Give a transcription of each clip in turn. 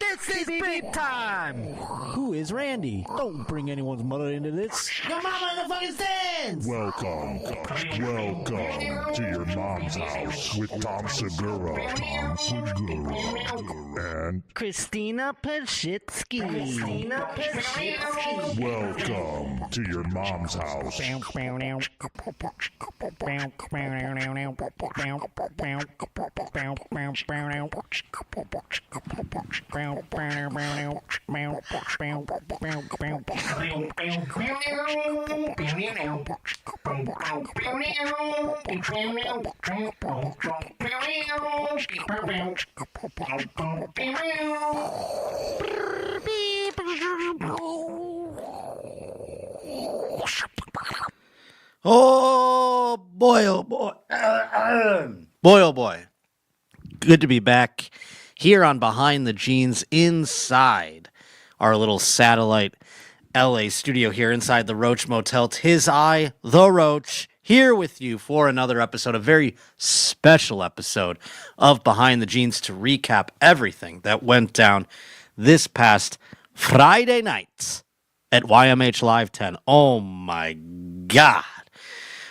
This is beep time! Who is Randy? Don't bring anyone's mother into this. Your mama in the fucking stands! Welcome to your mom's house with Tom Segura, and Christina Pashitsky. welcome to your mom's house. Oh boy, oh boy. Boy, oh boy. Good to be back here on Behind the Jeans inside our little satellite LA studio here inside the Roach Motel. 'Tis I, the Roach, here with you for another episode, a very special episode of Behind the Jeans to recap everything that went down this past Friday night at YMH Live 10. Oh my God.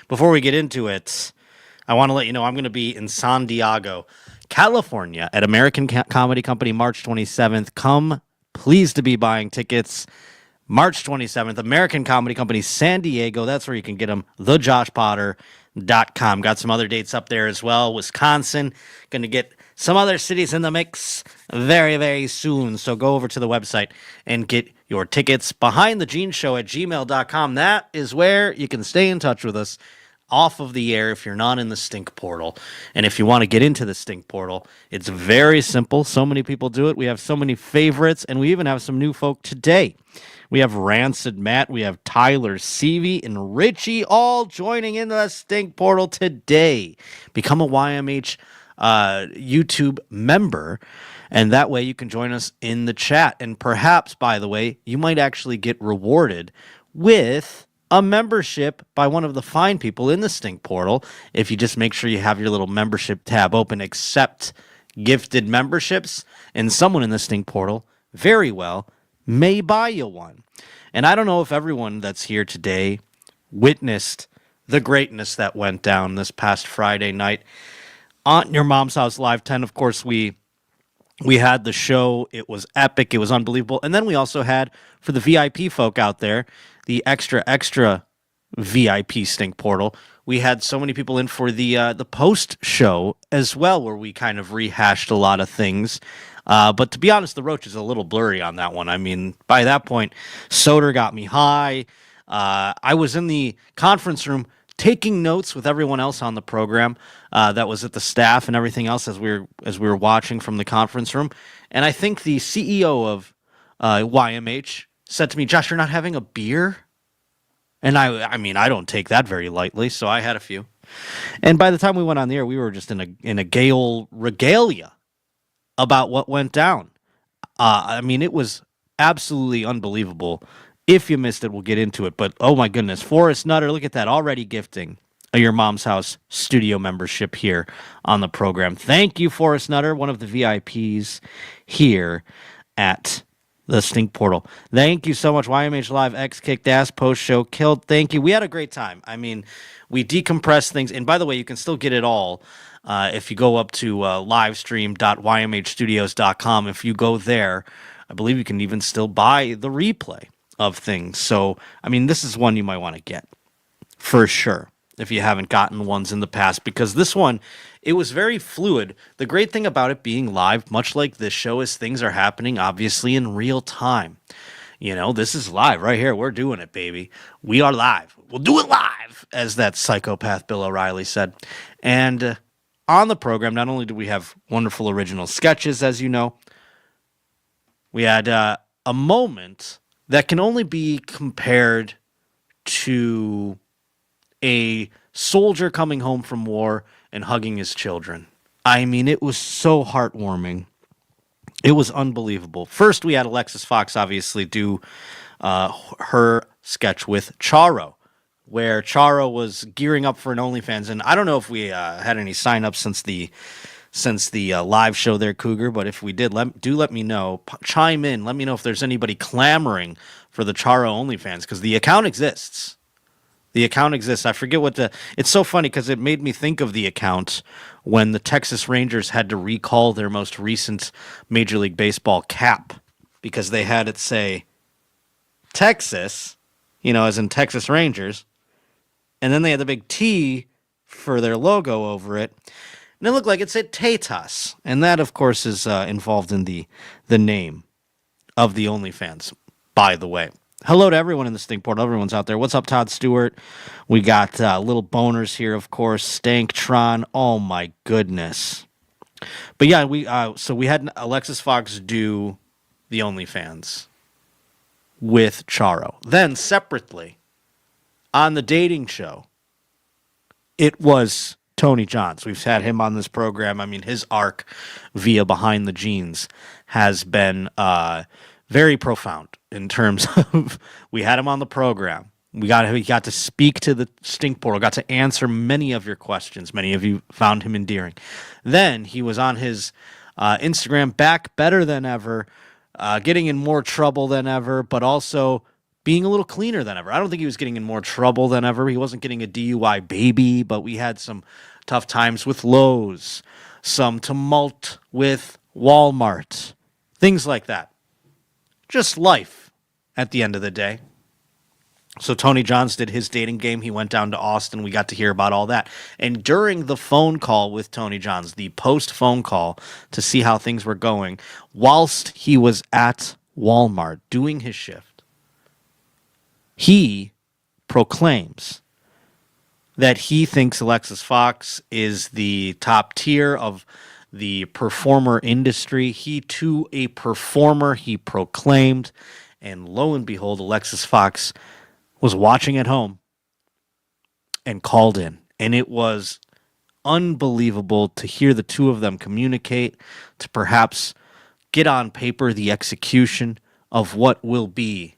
Before we get into it, I want to let you know I'm going to be in San Diego, California at American Comedy Company March 27th. Come, pleased to be buying tickets. March 27th, American Comedy Company San Diego. That's where you can get them, thejoshpotter.com. Got some other dates up there as well. Wisconsin, going to get some other cities in the mix very, very soon. So go over to the website and get your tickets. BehindTheJeansShow@gmail.com. That is where you can stay in touch with us off of the air if you're not in the stink portal. And if you want to get into the stink portal, it's very simple. So many people do it. We have so many favorites, and we even have some new folk today. We have Rancid Matt, we have Tyler Seavey, and Richie all joining in the stink portal today. Become a YMH YouTube member, and that way you can join us in the chat. And perhaps, by the way, you might actually get rewarded with a membership by one of the fine people in the stink portal if you just make sure you have your little membership tab open, accept gifted memberships, and someone in the stink portal very well may buy you one. And I don't know if everyone that's here today witnessed the greatness that went down this past Friday night on Your Mom's House Live 10. Of course, we had the show. It was epic. It was unbelievable. And then we also had, for the VIP folk out there, the extra VIP stink portal. We had so many people in for the post show as well, where we kind of rehashed a lot of things. But to be honest, the Roach is a little blurry on that one. I mean, by that point, Soder got me high. I was in the conference room taking notes with everyone else on the program that was at the staff and everything else as we were watching from the conference room. And I think the CEO of YMH said to me, "Josh, you're not having a beer?" And I mean, I don't take that very lightly, so I had a few. And by the time we went on the air, we were just in a gay old regalia about what went down. I mean, it was absolutely unbelievable. If you missed it, we'll get into it. But, oh my goodness, Forrest Nutter, look at that, already gifting Your Mom's House studio membership here on the program. Thank you, Forrest Nutter, one of the VIPs here at the Stink Portal. Thank you so much. YMH Live X kicked ass, post-show killed. Thank you. We had a great time. I mean, we decompressed things. And by the way, you can still get it all if you go up to livestream.ymhstudios.com. If you go there, I believe you can even still buy the replay of things. So, I mean, this is one you might want to get for sure if you haven't gotten ones in the past, because this one, it was very fluid. The great thing about it being live, much like this show, is things are happening obviously in real time. You know, this is live right here. We're doing it, baby. We are live. We'll do it live, as that psychopath Bill O'Reilly said. And on the program, not only do we have wonderful original sketches, as you know, we had a moment that can only be compared to a soldier coming home from war and hugging his children. I mean, it was so heartwarming. It was unbelievable. First, we had Alexis Fawx obviously do her sketch with Charo, where Charo was gearing up for an OnlyFans. And I don't know if we had any sign-ups since the live show there, Cougar. But if we did, let me know. Chime in. Let me know if there's anybody clamoring for the Charo OnlyFans, because the account exists. The account exists. I forget what the... It's so funny because it made me think of the account when the Texas Rangers had to recall their most recent Major League Baseball cap because they had it say Texas, as in Texas Rangers, and then they had the big T for their logo over it, and it looked like it said Tatas, and that, of course, is involved in the name of the OnlyFans, by the way. Hello to everyone in the Stink Portal. Everyone's out there. What's up, Todd Stewart? We got little boners here, of course. Stanktron. Oh, my goodness. But yeah, we had Alexis Fawx do the OnlyFans with Charo. Then, separately, on the dating show, it was Tony Johns. We've had him on this program. I mean, his arc via Behind the Jeans has been very profound in terms of, we had him on the program. We got to speak to the Stink Portal, got to answer many of your questions. Many of you found him endearing. Then he was on his Instagram, back better than ever, getting in more trouble than ever, but also being a little cleaner than ever. I don't think he was getting in more trouble than ever. He wasn't getting a DUI baby, but we had some tough times with Lowe's, some tumult with Walmart, things like that. Just life at the end of the day. So Tony Johns did his dating game. He went down to Austin. We got to hear about all that. And during the phone call with Tony Johns, the post-phone call to see how things were going, whilst he was at Walmart doing his shift, he proclaims that he thinks Alexis Fawx is the top tier of the performer industry. He, too, a performer, he proclaimed. And lo and behold, Alexis Fawx was watching at home and called in. And it was unbelievable to hear the two of them communicate, to perhaps get on paper the execution of what will be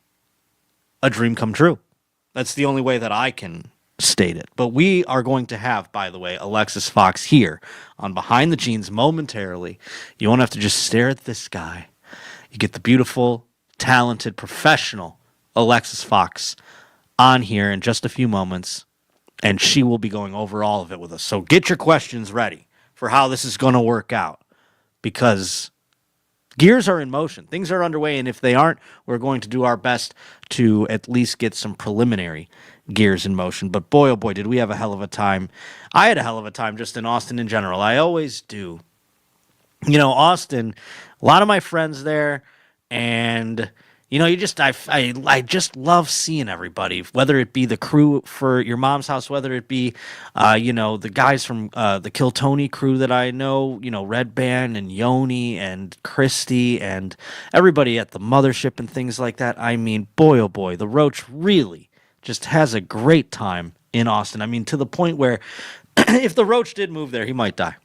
a dream come true. That's the only way that I can state it. But we are going to have, by the way, Alexis Fawx here on Behind the Jeans momentarily. You won't have to just stare at this guy. You get the beautiful, talented, professional Alexis Fawx on here in just a few moments, and she will be going over all of it with us. So get your questions ready for how this is going to work out, because gears are in motion. Things are underway, and if they aren't, we're going to do our best to at least get some preliminary gears in motion. But boy, oh boy, did we have a hell of a time. I had a hell of a time just in Austin in general. I always do. Austin, a lot of my friends there, and I just love seeing everybody, whether it be the crew for Your Mom's House, whether it be, the guys from the Kill Tony crew that I know, Red Band and Yoni and Christy and everybody at the Mothership and things like that. I mean, boy, oh boy, the Roach really just has a great time in Austin. I mean, to the point where if the Roach did move there, he might die.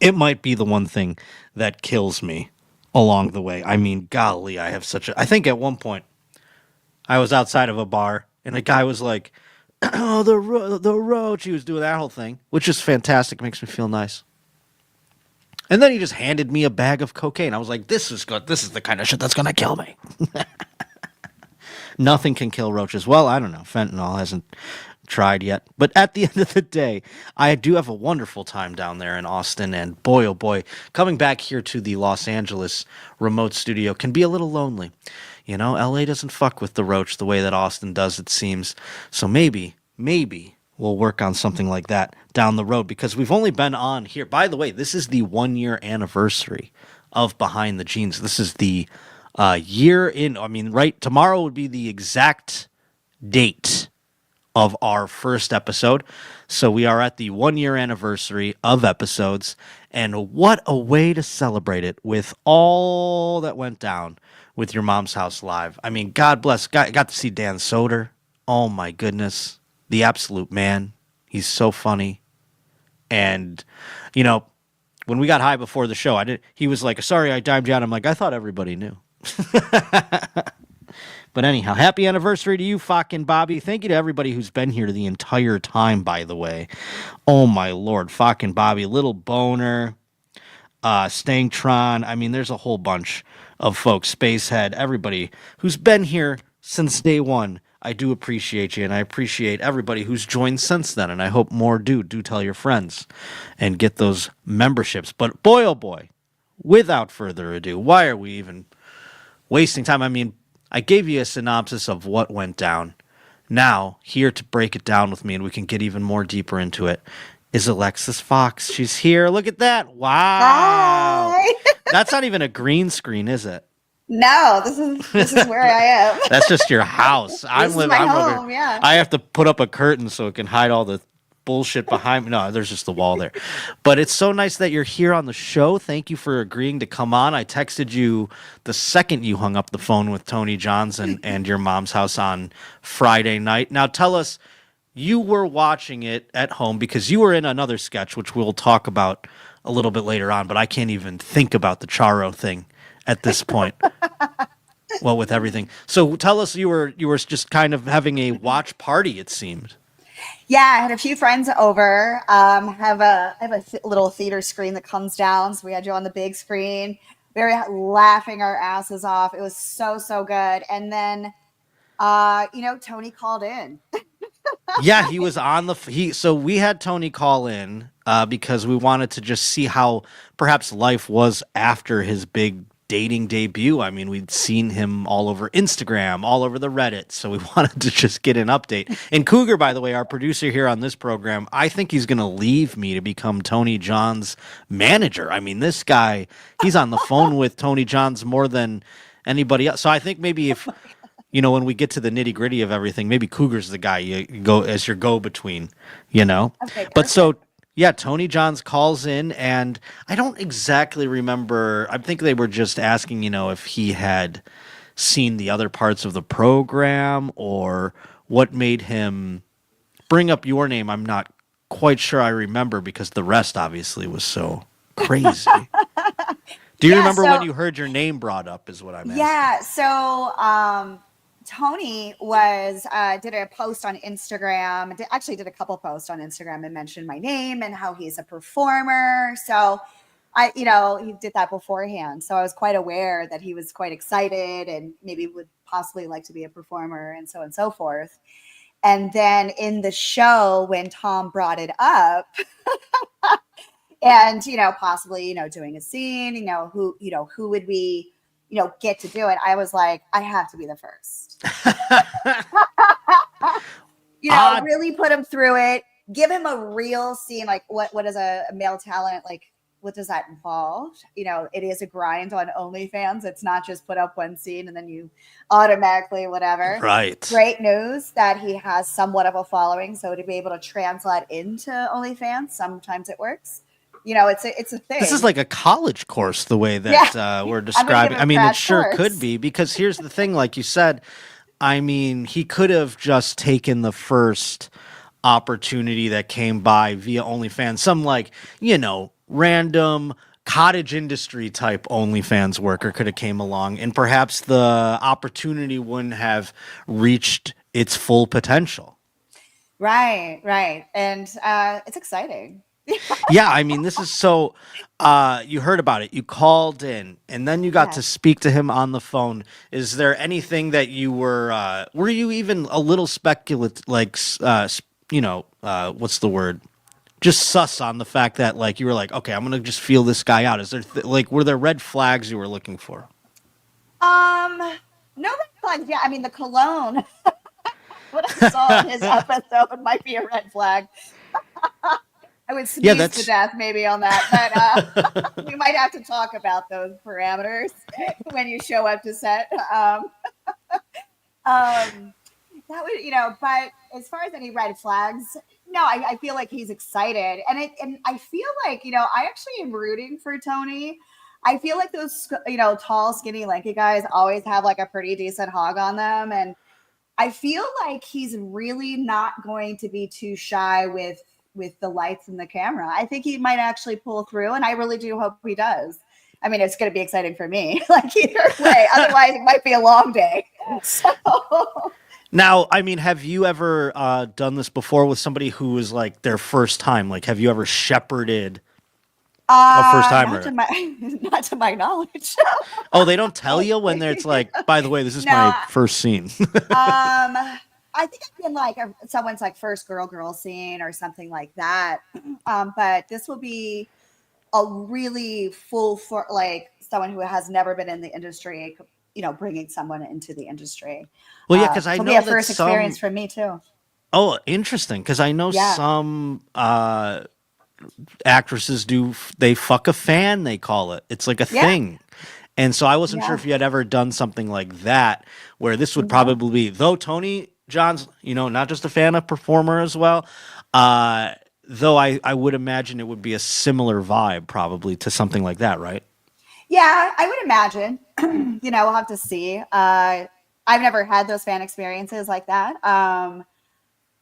It might be the one thing that kills me along the way. I mean, golly, I think at one point I was outside of a bar and a guy was like, oh, the Roach. He was doing that whole thing, which is fantastic. Makes me feel nice. And then he just handed me a bag of cocaine. I was like, this is good. This is the kind of shit that's going to kill me. Nothing can kill roaches. Well, I don't know. Fentanyl hasn't tried yet. But at the end of the day, I do have a wonderful time down there in Austin. And boy, oh boy, coming back here to the Los Angeles remote studio can be a little lonely. LA doesn't fuck with the Roach the way that Austin does, it seems. So maybe we'll work on something like that down the road, because we've only been on here. By the way, this is the 1 year anniversary of Behind the Jeans. This is the year in, right, tomorrow would be the exact date of our first episode. So we are at the 1 year anniversary of episodes, and what a way to celebrate it with all that went down with Your Mom's House Live. I mean, God bless. Got to see Dan Soder. Oh my goodness. The absolute man. He's so funny. And, when we got high before the show, he was like, sorry, I dimed you out. I'm like, I thought everybody knew. But anyhow, happy anniversary to you, fucking Bobby. Thank you to everybody who's been here the entire time, by the way. Oh, my Lord. Fucking Bobby. Little Boner. Stangtron. I mean, there's a whole bunch of folks, Spacehead, everybody who's been here since day one. I do appreciate you, and I appreciate everybody who's joined since then, and I hope more do. Do tell your friends and get those memberships. But boy, oh boy, without further ado, why are we even wasting time? I mean, I gave you a synopsis of what went down. Now, here to break it down with me, and we can get even more deeper into it, is Alexis Fawx. She's here. Look at that. Wow. Hi. That's not even a green screen, is it? No, this is where I am. That's just your house. This is my home, yeah. I have to put up a curtain so it can hide all the bullshit behind me. No, there's just the wall there. But it's so nice that you're here on the show. Thank you for agreeing to come on. I texted you the second you hung up the phone with Tony Johns and your mom's house on Friday night. Now tell us, you were watching it at home because you were in another sketch, which we'll talk about a little bit later on, but I can't even think about the Charo thing at this point. Well, with everything. So tell us, you were just kind of having a watch party, it seemed. Yeah, I had a few friends over. I have a little theater screen that comes down, so we had you on the big screen. We were laughing our asses off. It was so good. And then, Tony called in. Yeah, he was on so we had Tony call in because we wanted to just see how perhaps life was after his big dating debut. I mean, we'd seen him all over Instagram, all over the Reddit, so we wanted to just get an update. And Cougar, by the way, our producer here on this program, I think he's going to leave me to become Tony John's manager. I mean, this guy, he's on the phone with Tony Johns more than anybody else. So I think maybe if, when we get to the nitty gritty of everything, maybe Cougar's the guy you go as your go-between, Okay, But so, yeah, Tony Johns calls in, and I don't exactly remember. I think they were just asking, if he had seen the other parts of the program or what made him bring up your name. I'm not quite sure I remember because the rest obviously was so crazy. Do you remember when you heard your name brought up is what I'm asking? Yeah, so Tony did a post on Instagram. Actually did a couple posts on Instagram and mentioned my name and how he's a performer. So he did that beforehand. So I was quite aware that he was quite excited and maybe would possibly like to be a performer and so on and so forth. And then in the show, when Tom brought it up, and possibly doing a scene, who would we get to do it, I was like, I have to be the first. Really put him through it, give him a real scene. Like what is a male talent, like what does that involve? It is a grind on OnlyFans. It's not just put up one scene and then you automatically whatever. Right. Great news that he has somewhat of a following, so to be able to translate into OnlyFans, sometimes it works. It's a thing. This is like a college course, the way that we're describing. I mean, it sure could be, because here's the thing, like you said, I mean, he could have just taken the first opportunity that came by via OnlyFans, some random cottage industry type OnlyFans worker could have came along, and perhaps the opportunity wouldn't have reached its full potential. Right. And it's exciting. Yeah, I mean, this is so, you heard about it, you called in, and then you got to speak to him on the phone. Is there anything that you were you even a little speculative, what's the word? Just sus on the fact that, you were like, okay, I'm going to just feel this guy out. Is there, were there red flags you were looking for? No red flags. Yeah, I mean, the cologne, what I saw in his episode might be a red flag. I would sneeze to death maybe on that, but we might have to talk about those parameters when you show up to set. That would, but as far as any red flags, no, I feel like he's excited, and I feel like, I actually am rooting for Tony. I feel like those, tall, skinny, lanky guys always have a pretty decent hog on them, and I feel like he's really not going to be too shy with the lights and the camera. I think he might actually pull through, and I really do hope he does. I mean, it's going to be exciting for me, either way. Otherwise, it might be a long day. So. Now, I mean, have you ever done this before with somebody who was their first time? Have you ever shepherded A first Not timer. to my not to my knowledge. Oh, they don't tell you when it's like, by the way, this is No, my first scene. I think I've been like someone's like first girl scene or something like that. But this will be a really full for like someone who has never been in the industry, bringing someone into the industry. Well, yeah, because I It'll be know a that first experience for me too. Oh, interesting. Because I know Yeah. some actresses they fuck a fan, they call it. It's like a Yeah. thing. And so I wasn't sure Yeah. if you had ever done something like that, where this would No. probably be, though Tony John's, not just a fan, a performer as well. Though I would imagine it would be a similar vibe probably to something like that, right? Yeah, I would imagine. We'll have to see. I've never had those fan experiences like that.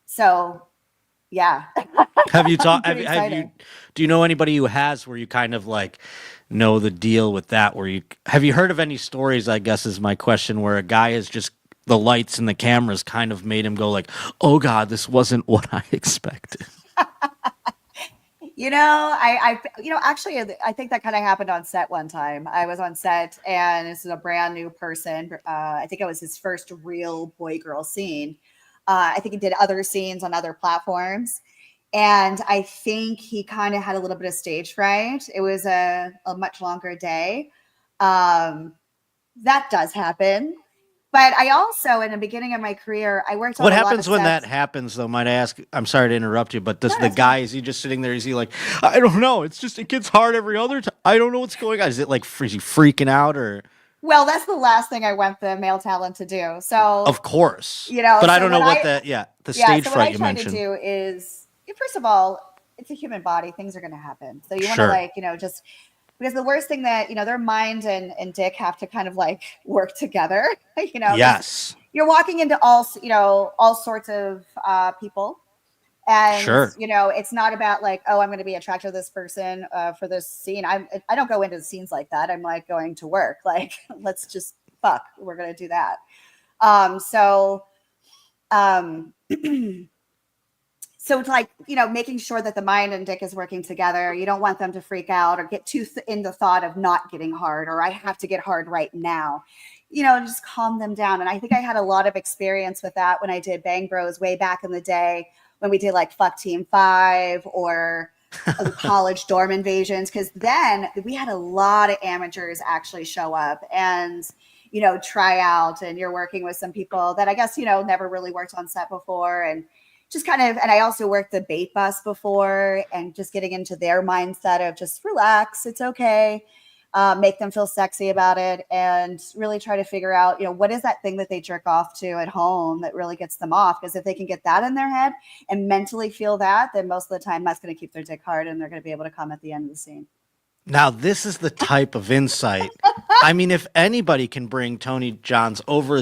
So yeah. Have you I'm taught? pretty Have excited. you? Do you know anybody who has where you kind of like know the deal with that? Where you have you heard of any stories? I guess is my question. Where a guy is just the lights and the cameras kind of made him go like, "Oh God, this wasn't what I expected." Actually, I think that kind of happened on set one time. I was on set, and this is a brand new person. I think it was his first real boy-girl scene. I think he did other scenes on other platforms, and I think he kind of had a little bit of stage fright. It was a much longer day. That does happen. But I also, in the beginning of my career, I worked on What a lot of happens when that sets. happens, though? Might I ask? I'm sorry to interrupt you, but No, does the that's fine. guy is he just sitting there? Is he like, I don't know. It's just it gets hard every other time. I don't know what's going on. Is it like is he freaking out or? Well, that's the last thing I want the male talent to do. So, Of course, but I so don't know what what I, the yeah, stage so what I fright you try to mentioned. do is, first of all, it's a human body. Things are going to happen. So you want to Sure. just, because the worst thing that, their mind and dick have to kind of like work together, because Yes. you're walking into all sorts of people. And, Sure. it's not about like, oh, I'm going to be attracted to this person for this scene. I don't go into scenes like that. I'm like going to work. Like, let's just fuck. We're going to do that. So, um, so it's like, making sure that the mind and dick is working together. You don't want them to freak out or get too in the thought of not getting hard, or I have to get hard right now. Just calm them down. And I think I had a lot of experience with that when I did Bang Bros way back in the day, when we did like Fuck Team 5 or college dorm invasions, because then we had a lot of amateurs actually show up and try out, and you're working with some people that I guess never really worked on set before, and just kind of, and I also worked the bait bus before, and just getting into their mindset of just relax, it's okay. Make them feel sexy about it, and really try to figure out, what is that thing that they jerk off to at home that really gets them off? Because if they can get that in their head and mentally feel that, then most of the time that's going to keep their dick hard, and they're going to be able to come at the end of the scene. Now, this is the type of insight. I mean, if anybody can bring Tony Johns over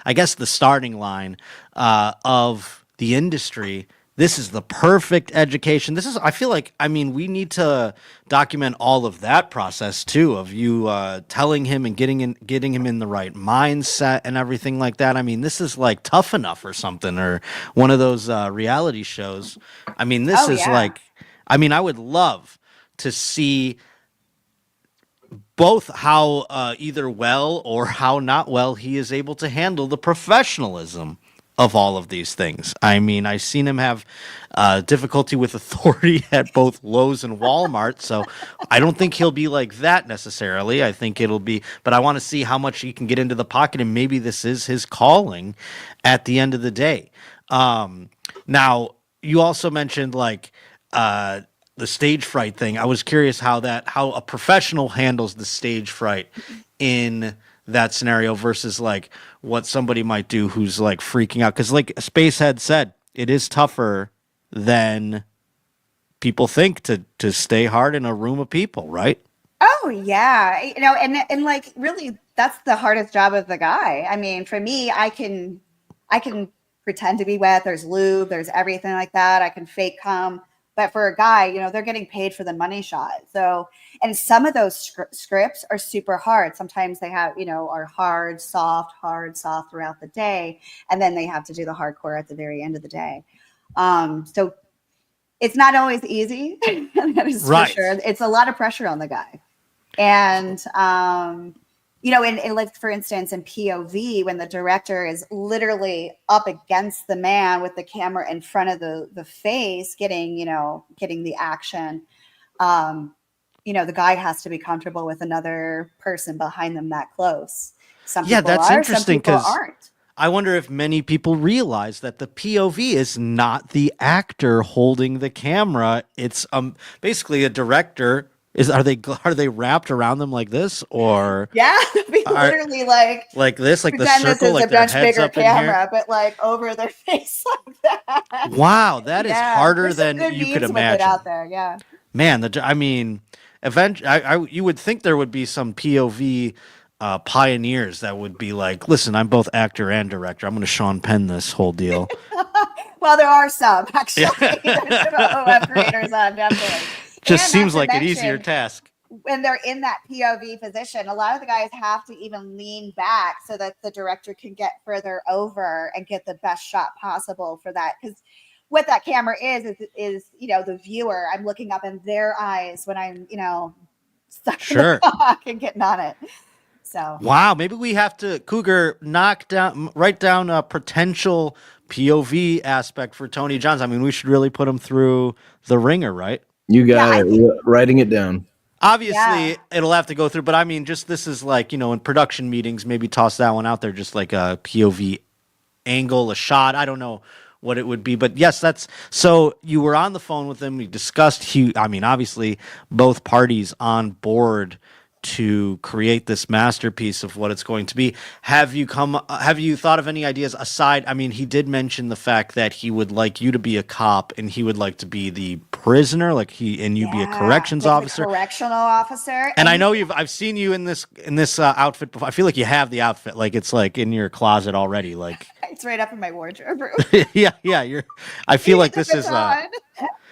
I guess, the starting line of the industry, this is the perfect education. I feel like, we need to document all of that process too, of you telling him and getting him in the right mindset and everything like that. I mean, this is like Tough Enough or something, or one of those reality shows. This is Yeah. like, I would love to see both how either well or how not well he is able to handle the professionalism of all of these things. I've seen him have difficulty with authority at both Lowe's and Walmart, so I don't think he'll be like that necessarily. I think it'll be, but I want to see how much he can get into the pocket, and maybe this is his calling at the end of the day. Now, you also mentioned like the stage fright thing. I was curious how a professional handles the stage fright in that scenario versus like what somebody might do who's like freaking out. Because like Spacehead said, it is tougher than people think to stay hard in a room of people, right? Oh yeah, and like really, that's the hardest job of the guy. For me, I can pretend to be wet. There's lube, there's everything like that. I can fake cum. But for a guy, they're getting paid for the money shot. So, and some of those scripts are super hard. Sometimes they have, are hard, soft throughout the day. And then they have to do the hardcore at the very end of the day. So it's not always easy. That is Right. for sure. It's a lot of pressure on the guy. And, in like, for instance, in POV, when the director is literally up against the man with the camera in front of the face, getting the action, the guy has to be comfortable with another person behind them that close. Some people that's are, interesting some people because aren't. I wonder if many people realize that the POV is not the actor holding the camera. It's basically a director. Are they wrapped around them like this, or Yeah, literally like this, like the pretend this circle, is like a their much heads bigger up in here? camera, but like over their face like that. Wow, that is harder There's some than good you could memes with it imagine. out there. Yeah. Man, eventually, you would think there would be some POV pioneers that would be like, listen, I'm both actor and director. I'm going to Sean Penn this whole deal. Well, there are some actually. There's some OF creators on, definitely. Just And seems not to like an easier mention, task. when they're in that POV position, a lot of the guys have to even lean back so that the director can get further over and get the best shot possible for that. Because what that camera is the viewer. I'm looking up in their eyes when I'm, stuck in the clock and getting on it. So wow, maybe we have to Cougar write down a potential POV aspect for Tony Johns. I mean, we should really put him through the ringer, right? You got it. Writing it down. Obviously, it'll have to go through, but I mean, just this is like, in production meetings, maybe toss that one out there, just like a POV angle, a shot. I don't know what it would be, but yes, so you were on the phone with him. We discussed, obviously both parties on board to create this masterpiece of what it's going to be. Have you thought of any ideas aside? I mean, he did mention the fact that he would like you to be a cop and he would like to be the prisoner, be a corrections officer. Correctional officer. And I know I've seen you in this outfit before. I feel like you have the outfit, like it's like in your closet already. Like it's right up in my wardrobe room. yeah. I feel like this is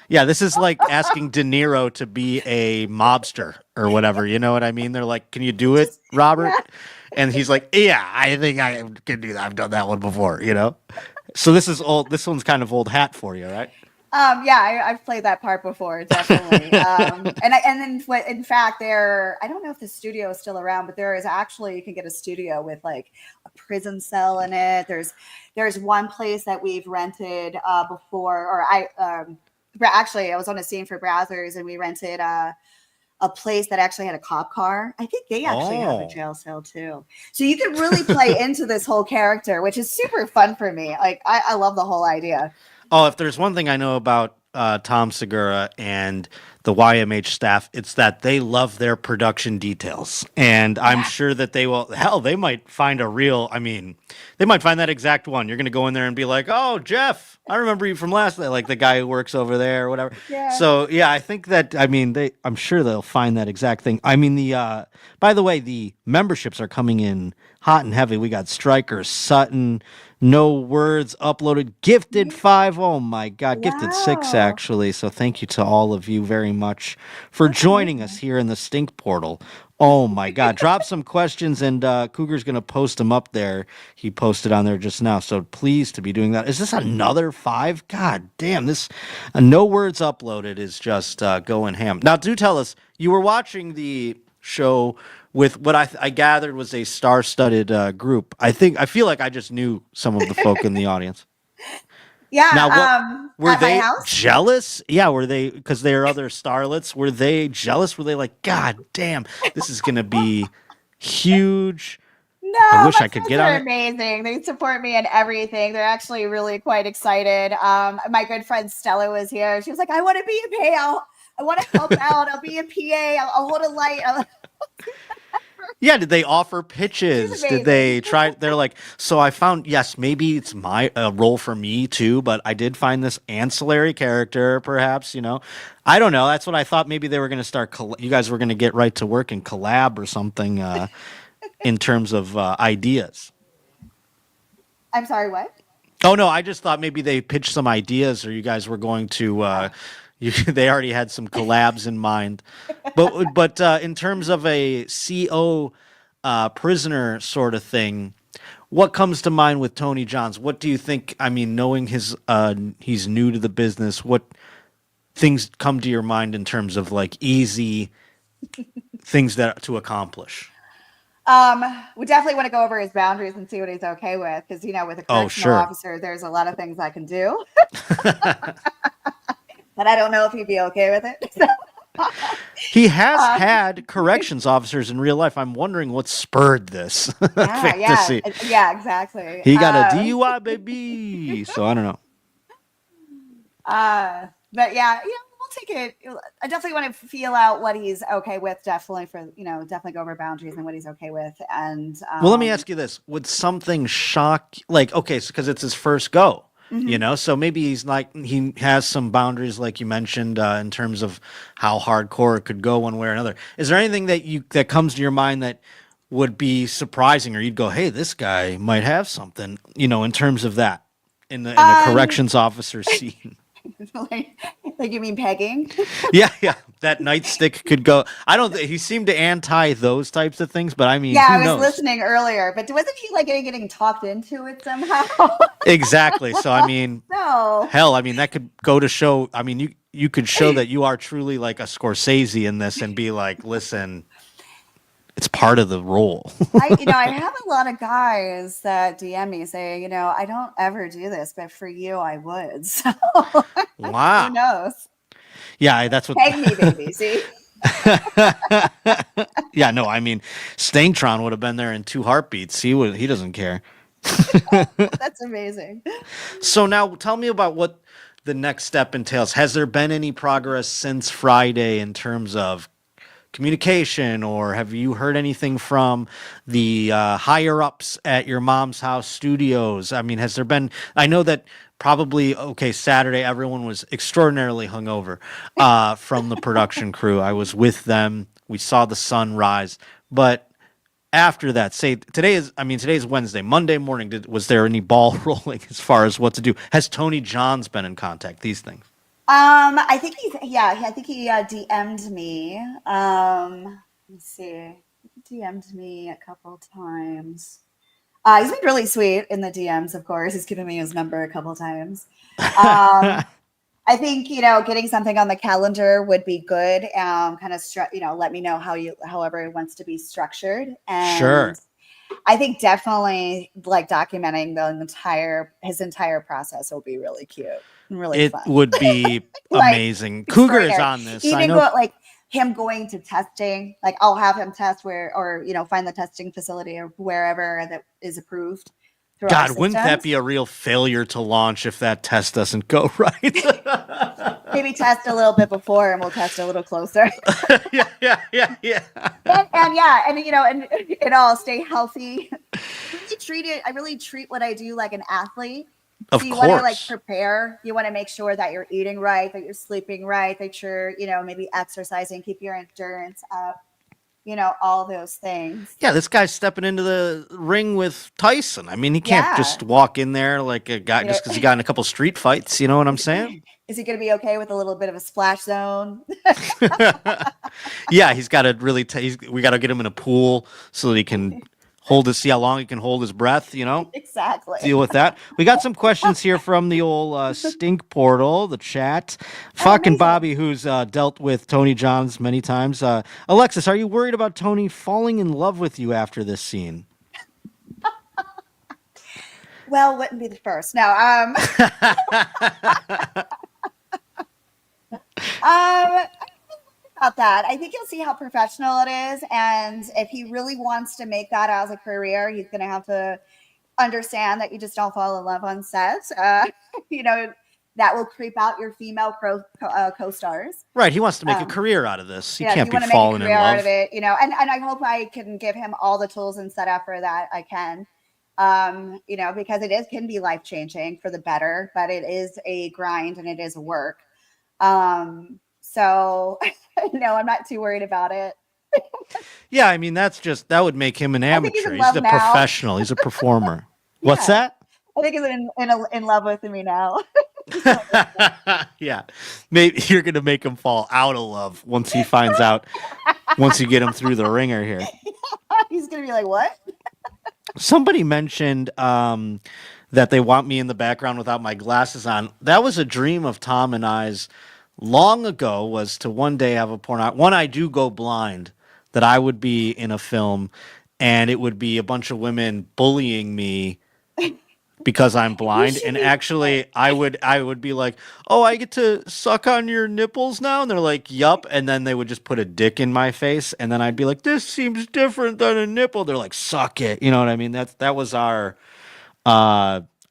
this is like asking De Niro to be a mobster or whatever. You know what I mean? They're like, "Can you do it, Robert?" Yeah. And he's like, "Yeah, I think I can do that. I've done that one before." So this is old. This one's kind of old hat for you, right? I've played that part before, definitely. In fact, I don't know if the studio is still around, but there is actually, you can get a studio with like a prison cell in it. There's one place that we've rented before, or I was on a scene for Brazzers, and we rented a place that actually had a cop car. I think they actually have a jail cell too. So you can really play into this whole character, which is super fun for me. Like I love the whole idea. Oh, if there's one thing I know about Tom Segura and the YMH staff, it's that they love their production details. And I'm sure that they will, they might find they might find that exact one. You're going to go in there and be like, "Oh, Jeff, I remember you from last night," like the guy who works over there or whatever. Yeah. So, I think that, I'm sure they'll find that exact thing. I mean, by the way, the memberships are coming in hot and heavy. We got Stryker, Sutton, No Words uploaded, Gifted 5. Oh my God, Gifted 6 actually. So thank you to all of you very much for joining us here in the Stink Portal. Oh my God, drop some questions and Cougar's going to post them up there. He posted on there just now. So pleased to be doing that. Is this another 5? God damn, this No Words uploaded is just going ham. Now do tell us, you were watching the show with what I gathered was a star-studded group. I feel like I just knew some of the folk in the audience. Yeah. Now, were they jealous? Yeah, were they, because they're other starlets, were they jealous? Were they like, "God damn, this is going to be huge"? No, I wish I could get on it. Amazing. They support me in everything. They're actually really quite excited. My good friend Stella was here. She was like, "I want to be a PA. I want to help out. I'll be a PA. I'll hold a light." Yeah, did they offer pitches? Did they try? They're like, "So I found, yes, maybe it's my role for me too, but I did find this ancillary character, perhaps, I don't know. That's what I thought. Maybe they were going to start, you guys were going to get right to work and collab or something in terms of ideas." I'm sorry, what? Oh, no, I just thought maybe they pitched some ideas or you guys were going to... they already had some collabs in mind, but in terms of a CO prisoner sort of thing, what comes to mind with Tony Johns? What do you think? I mean, knowing he's new to the business, what things come to your mind in terms of like easy things that to accomplish? We definitely want to go over his boundaries and see what he's okay with, because with a correctional officer, there's a lot of things I can do, but I don't know if he'd be okay with it. He has had corrections officers in real life. I'm wondering what spurred this fantasy. Yeah, exactly. He got a DUI, baby. So I don't know. But yeah, we'll take it. I definitely want to feel out what he's okay with. Definitely definitely go over boundaries and what he's okay with. And well, let me ask you this: would something shock, like, okay, so because it's his first go, so maybe he has some boundaries, like you mentioned, in terms of how hardcore it could go one way or another. Is there anything that comes to your mind that would be surprising, or you'd go, hey, this guy might have something, in terms of that in a corrections officer scene? like you mean pegging? yeah, that nightstick could go. I don't think he seemed to anti those types of things, but I mean, I was knows? listening earlier, but wasn't he like getting talked into it somehow? Exactly. So I mean, no. Hell, I mean, that could go to show. I mean, you could show that you are truly like a Scorsese in this, and be like, listen, it's part of the role. I have a lot of guys that DM me say, I don't ever do this, but for you, I would. So wow. Who knows? Yeah, that's what. Peg me, baby. See. Yeah, no, I mean, Stangtron would have been there in 2 heartbeats. He doesn't care. That's amazing. So now tell me about what the next step entails. Has there been any progress since Friday in terms of communication, or have you heard anything from the higher ups at your mom's house studios? I mean, has there been, I know that probably, Saturday, everyone was extraordinarily hungover from the production crew. I was with them. We saw the sun rise, but after that, today's Wednesday. Monday morning, was there any ball rolling as far as what to do? Has Tony Johns been in contact? These things. I think he DM'd me. Let me see. He DM'd me a couple times. He's been really sweet in the DMs, of course. He's given me his number a couple times. I think, getting something on the calendar would be good. Kind of, let me know however it wants to be structured. And sure. I think definitely like documenting his entire process will be really cute. Really it fun. Would be amazing. Cougar is on this. Even like him going to testing, like I'll have him test find the testing facility or wherever that is approved. God, wouldn't that be a real failure to launch if that test doesn't go right? Maybe test a little bit before and we'll test a little closer. yeah. And all stay healthy. I really treat what I do like an athlete. Of you course. want to like prepare. You want to make sure that you're eating right, that you're sleeping right, that you're, maybe exercising, keep your endurance up, all those things. Yeah, this guy's stepping into the ring with Tyson. I mean, he can't just walk in there like a guy just because he got in a couple street fights. You know what I'm saying? Is he going to be okay with a little bit of a splash zone? Yeah, he's got to really. We got to get him in a pool so that he can see how long he can hold his breath, Exactly. Deal with that. We got some questions here from the old stink portal, the chat. Fucking Bobby, who's dealt with Tony Johns many times. Alexis, are you worried about Tony falling in love with you after this scene? Well, wouldn't be the first. No. About that. I think you'll see how professional it is. And if he really wants to make that as a career, he's going to have to understand that you just don't fall in love on set. That will creep out your female co-stars. Right. He wants to make a career out of this. He can't be falling in love. Out of it, and I hope I can give him all the tools and setup for that I can. Because it can be life-changing for the better, but it is a grind and it is a work. So no, I'm not too worried about it. Yeah, I mean that would make him an amateur. He's a professional. He's a performer. What's that? I think he's in love with me now. Yeah, maybe you're gonna make him fall out of love once he finds out. Once you get him through the ringer here, he's gonna be like, "What?" Somebody mentioned that they want me in the background without my glasses on. That was a dream of Tom and I's. long ago was to one day have a one I do go blind, that I would be in a film and it would be a bunch of women bullying me because I'm blind, and actually I would be like, "Oh, I get to suck on your nipples now," and they're like, "Yup," and then they would just put a dick in my face, and then I'd be like, "This seems different than a nipple." They're like, "Suck it," you know what I mean? That was our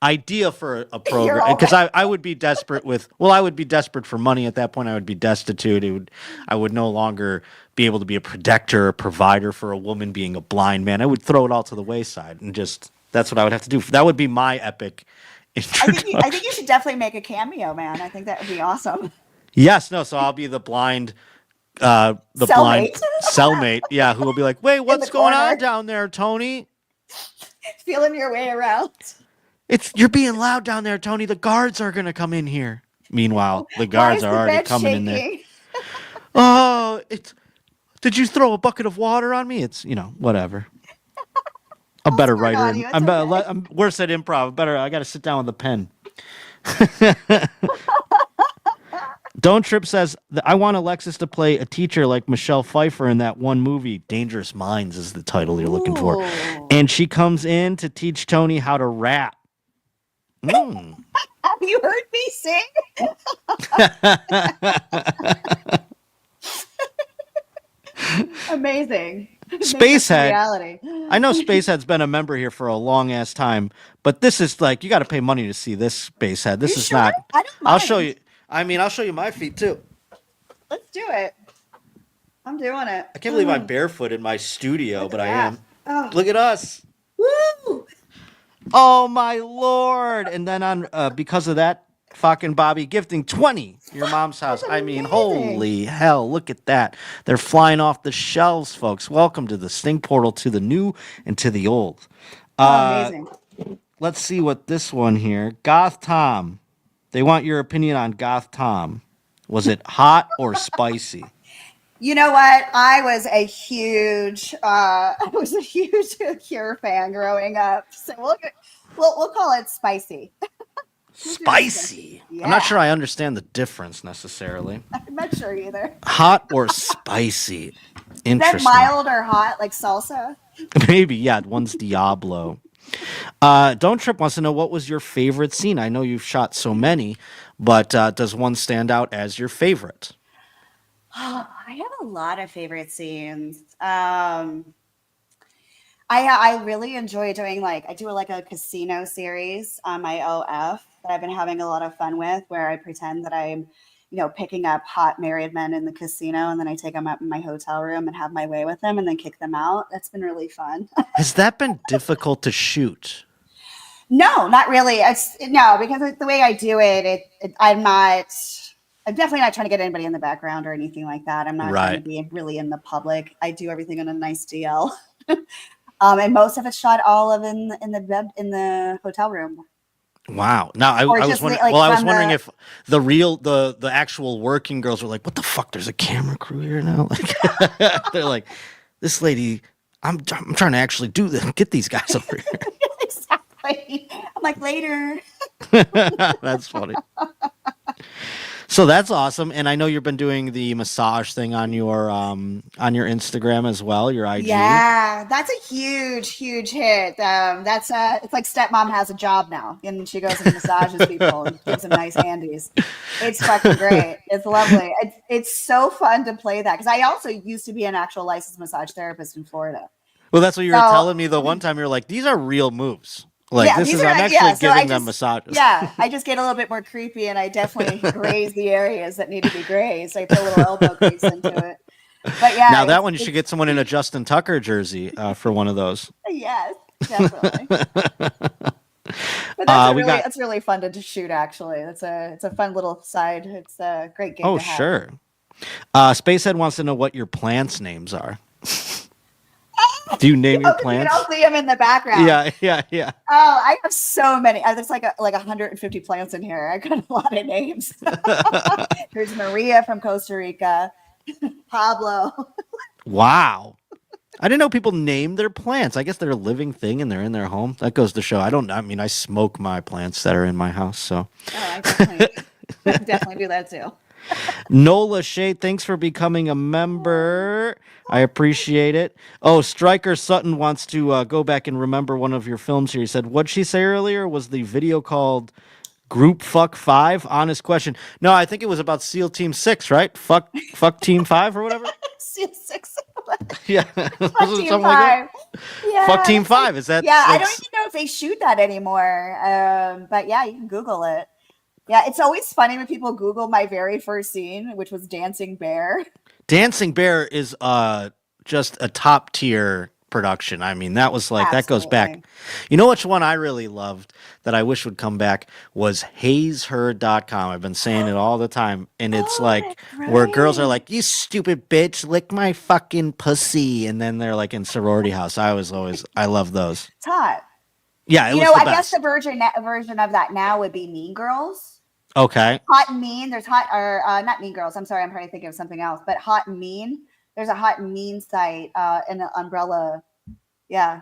idea for a program, because I would be desperate I would be desperate for money at that point. I would be destitute. I would no longer be able to be a protector or provider for a woman being a blind man. I would throw it all to the wayside and just. That's what I would have to do. That would be my epic introduction. I think you should definitely make a cameo, man. I think that would be awesome. Yes, no. So I'll be the blind, blind cellmate. Yeah, who will be like, "Wait, what's going on down there, Tony? Feeling your way around. You're being loud down there, Tony. The guards are gonna come in here." Meanwhile, the guards are already coming in there. Oh, did you throw a bucket of water on me? It's whatever. A better writer. I'm worse at improv. I got to sit down with a pen. Don't Trip says, "I want Alexis to play a teacher like Michelle Pfeiffer in that one movie. Dangerous Minds is the title you're looking for. And she comes in to teach Tony how to rap." Have you heard me sing? Amazing. Spacehead. I know Spacehead's been a member here for a long ass time, but this is like, you got to pay money to see this, Spacehead. This is not. I don't mind. I'll show you. I'll show you my feet too. Let's do it. I'm doing it. I can't believe I'm barefoot in my studio, but I am. Oh. Look at us. Woo! Oh my Lord! And then on because of that, fucking Bobby gifting 20 your mom's house. I mean, holy hell, look at that. They're flying off the shelves, folks. Welcome to the Stink Portal, to the new and to the old. Amazing. Let's see what this one here. Goth Tom. They want your opinion on Goth Tom. Was it hot or spicy? You know what? I was a huge Cure fan growing up. So we'll call it spicy. Spicy. Yeah. I'm not sure I understand the difference necessarily. I'm not sure either. Hot or spicy? Interesting. Is that mild or hot, like salsa? Maybe, yeah. One's Diablo. Don't Trip wants to know, what was your favorite scene? I know you've shot so many, but does one stand out as your favorite? I have a lot of favorite scenes. I really enjoy doing I do a casino series on my OF that I've been having a lot of fun with, where I pretend that I'm, picking up hot married men in the casino, and then I take them up in my hotel room and have my way with them and then kick them out. That's been really fun. Has that been difficult to shoot? No, not really. Because the way I do it, I'm definitely not trying to get anybody in the background or anything like that. I'm not trying to be really in the public. I do everything on a nice DL. And most of it's shot all of in the hotel room. Wow. Now I was wondering. I was wondering if the actual working girls were like, "What the fuck? There's a camera crew here now." They're like, "This lady, I'm trying to actually do this. Get these guys over here." Exactly. I'm like, later. That's funny. So that's awesome, and I know you've been doing the massage thing on your Instagram as well, your IG. Yeah, that's a huge hit. It's like Stepmom has a job now, and she goes and massages people and gives them nice handies. It's fucking great. It's lovely. It's so fun to play that, because I also used to be an actual licensed massage therapist in Florida. Well, that's what you were telling me the one time. You're like, these are real moves. I'm actually giving them massages. Yeah, I just get a little bit more creepy, and I definitely graze the areas that need to be grazed. I put a little elbow grease into it. But yeah. Now that one, you should get someone in a Justin Tucker jersey for one of those. Yes, definitely. But that's really fun to shoot. Actually, it's a fun little side. It's a great game. Oh, sure. Spacehead wants to know what your plants' names are. Do you name your plants? You don't see them in the background. Yeah. Oh, I have so many. There's like 150 plants in here. I got a lot of names. There's Maria from Costa Rica, Pablo. Wow. I didn't know people name their plants. I guess they're a living thing and they're in their home. That goes to show. I smoke my plants that are in my house. So. Oh, I definitely do that too. Nola Shade, thanks for becoming a member. I appreciate it. Oh, Striker Sutton wants to go back and remember one of your films here. He said, what'd she say earlier? Was the video called Group Fuck 5? Honest question. No, I think it was about SEAL Team 6, right? Fuck Team 5 or whatever? Six. Yeah. Fuck Team Something 5. like that? Yeah, Fuck Team 5. Is that? Yeah, I don't even know if they shoot that anymore. But yeah, you can Google it. Yeah, it's always funny when people Google my very first scene, which was Dancing Bear. Dancing Bear is just a top tier production. I mean, that was like, that goes back. You know which one I really loved that I wish would come back was hazeher.com. I've been saying it all the time. And it's like where girls are like, you stupid bitch, lick my fucking pussy. And then they're like in sorority house. I love those. It's hot. Yeah, I guess the version of that now would be Mean Girls. Okay. Hot and Mean. There's Hot, or not Mean Girls. I'm sorry, I'm trying to think of something else. But Hot and Mean. There's a Hot and Mean site and an umbrella. Yeah.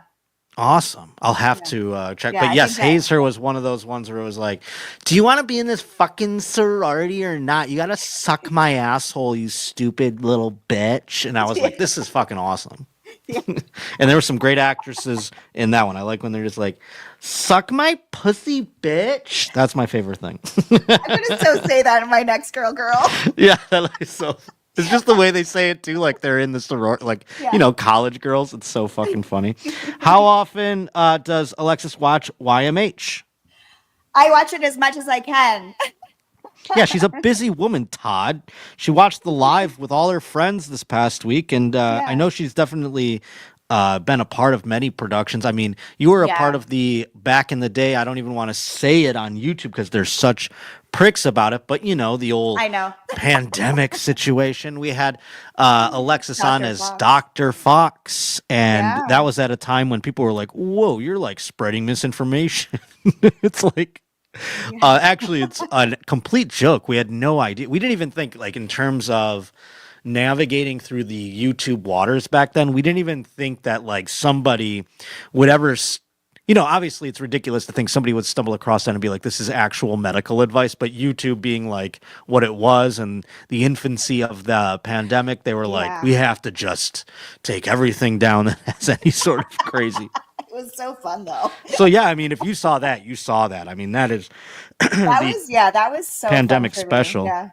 Awesome. I'll have to check. Yeah, but yes, Hazer was one of those ones where it was like, do you want to be in this fucking sorority or not? You got to suck my asshole, you stupid little bitch. And I was like, this is fucking awesome. Yeah. And there were some great actresses in that one. I like when they're just like, suck my pussy, bitch. That's my favorite thing. I'm going to so say that in my next girl. Yeah. So it's just the way they say it too. Like they're in the sorority, like, college girls. It's so fucking funny. How often does Alexis watch YMH? I watch it as much as I can. Yeah, she's a busy woman, Todd. She watched the live with all her friends this past week, and I know she's definitely been a part of many productions. I mean, you were a part of the back in the day. I don't even want to say it on YouTube because there's such pricks about it, but the old pandemic situation. We had Alexis on as Dr. Fawx, and that was at a time when people were like, whoa, you're like spreading misinformation. It's like, actually, it's a complete joke. We had no idea. We didn't even think, like, in terms of navigating through the YouTube waters back then, we didn't even think that, like, somebody would ever, obviously it's ridiculous to think somebody would stumble across that and be like, this is actual medical advice. But YouTube being like what it was and the infancy of the pandemic, they were like, we have to just take everything down that has any sort of crazy. It was so fun though. So yeah, I mean, if you saw that, you saw that. I mean, that is that was so pandemic fun for special. Me. Yeah.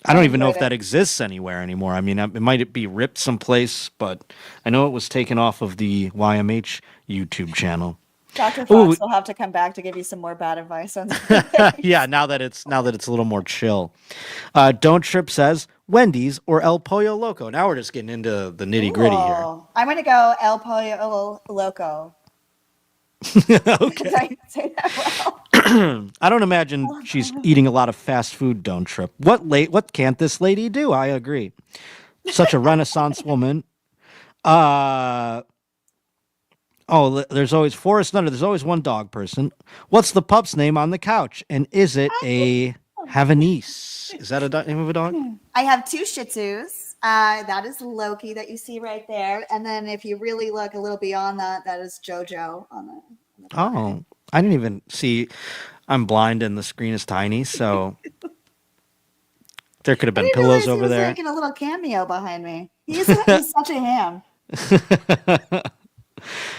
I don't even know if that exists anywhere anymore. I mean, it might be ripped someplace, but I know it was taken off of the YMH YouTube channel. Dr. Fawx will have to come back to give you some more bad advice on yeah, now that it's a little more chill. Don't Trip says Wendy's or El Pollo Loco. Now we're just getting into the nitty gritty here. I'm gonna go El Pollo Loco. Okay. Say that well. I don't imagine she's eating a lot of fast food. Don't Trip. What can't this lady do? I agree. Such a Renaissance woman. There's always Forrest Nutter. There's always one dog person. What's the pup's name on the couch? And is it a Havanese? Is that a name of a dog? I have 2 Shih Tzus. That is Loki that you see right there. And then if you really look a little beyond that, that is Jojo on the I didn't even see. I'm blind and the screen is tiny, so there could have been pillows over there. Making a little cameo behind me. He's such a ham.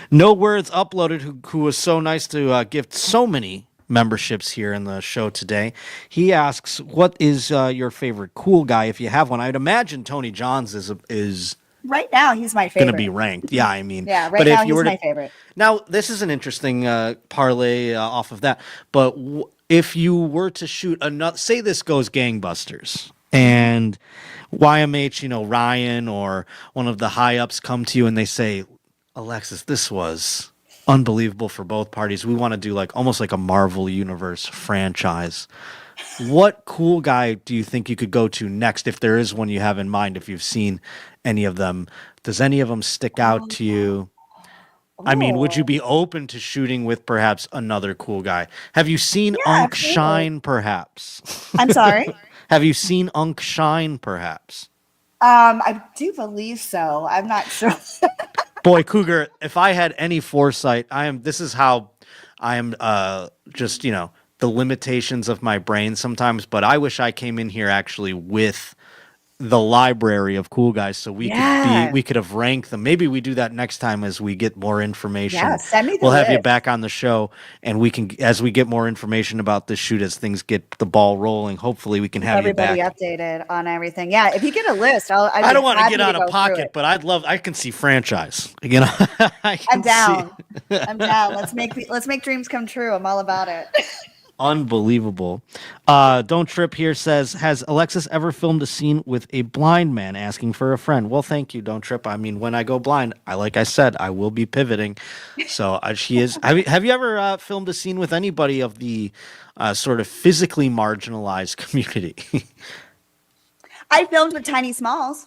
No Words Uploaded, who was so nice to gift so many memberships here in the show today. He asks, what is your favorite cool guy, if you have one? I'd imagine Tony Johns is right now, he's my favorite. Going to be ranked. Yeah, I mean. Yeah, right now he's my favorite. Now, this is an interesting parlay off of that, but if you were to shoot another, say this goes gangbusters, and YMH, Ryan or one of the high-ups come to you and they say, Alexis, this was unbelievable for both parties. We want to do almost like a Marvel Universe franchise. What cool guy do you think you could go to next, if there is one you have in mind, if you've seen any of them? Does any of them stick out to you? I mean, would you be open to shooting with perhaps another cool guy? Have you seen Unk Shine, perhaps? I'm sorry? Have you seen Unk Shine, perhaps? I do believe so. I'm not sure. Boy, Cougar, if I had any foresight, this is how I am just, the limitations of my brain sometimes, but I wish I came in here actually with the library of cool guys so we could have ranked them. Maybe we do that next time as we get more information. Yeah, send me the We'll have you list. back on the show, and we can, as we get more information about this shoot, as things get the ball rolling, hopefully we can have Everybody you back. updated on everything. Yeah, if you get a list, I don't want to get out of pocket, but I can see franchise. You know, I'm down. I'm down. Let's make dreams come true. I'm all about it. Unbelievable. Don't Trip here says, has Alexis ever filmed a scene with a blind man asking for a friend? Well, thank you, Don't Trip. I mean, when I go blind, like I said, I will be pivoting. So she is. Have you ever filmed a scene with anybody of the sort of physically marginalized community? I filmed with Tiny Smalls.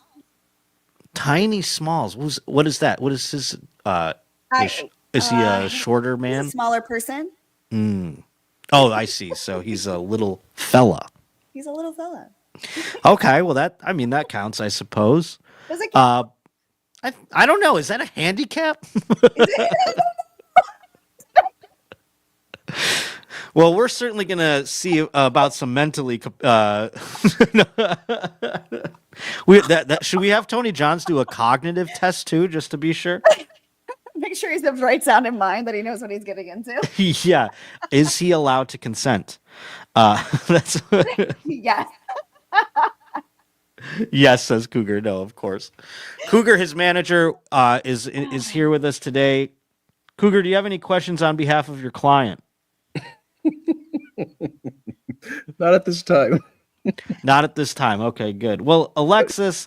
Tiny Smalls. What is that? What is his? Is he a shorter man? He's a smaller person. Oh, I see. So he's a little fella. He's a little fella. Okay, well that counts, I suppose. Does it I don't know. Is that a handicap? Well, we're certainly gonna see about some mentally. Should we have Tony Johns do a cognitive test too, just to be sure? Make sure he's the right sound in mind, that he knows what he's getting into. Yeah. Is he allowed to consent? That's Yes. Yes, says Cougar. No, of course. Cougar, his manager, is here with us today. Cougar, do you have any questions on behalf of your client? Not at this time. Not at this time. Okay, good. Well, Alexis,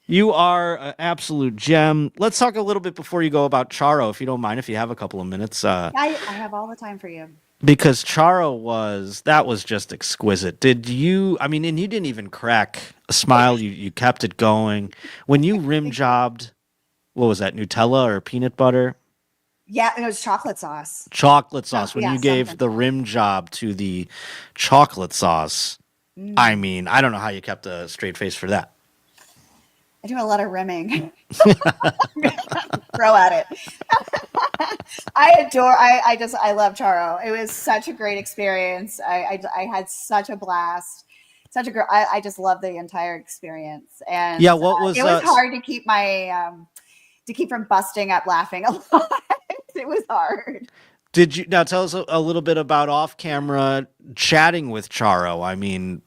you are an absolute gem. Let's talk a little bit before you go about Charo, if you don't mind, if you have a couple of minutes. I have all the time for you. Because Charo was just exquisite. And you didn't even crack a smile. You kept it going. When you rim jobbed, what was that, Nutella or peanut butter? Yeah, it was chocolate sauce. Chocolate sauce. When yeah, you gave the rim job to the chocolate sauce, I mean, I don't know how you kept a straight face for that. I do a lot of rimming. Throw at it. I love Charo. It was such a great experience. I had such a blast. Such a great. I just love the entire experience. And yeah, what was it was hard to keep from busting up laughing a lot. It was hard. Did you now tell us a little bit about off camera chatting with Charo? I mean,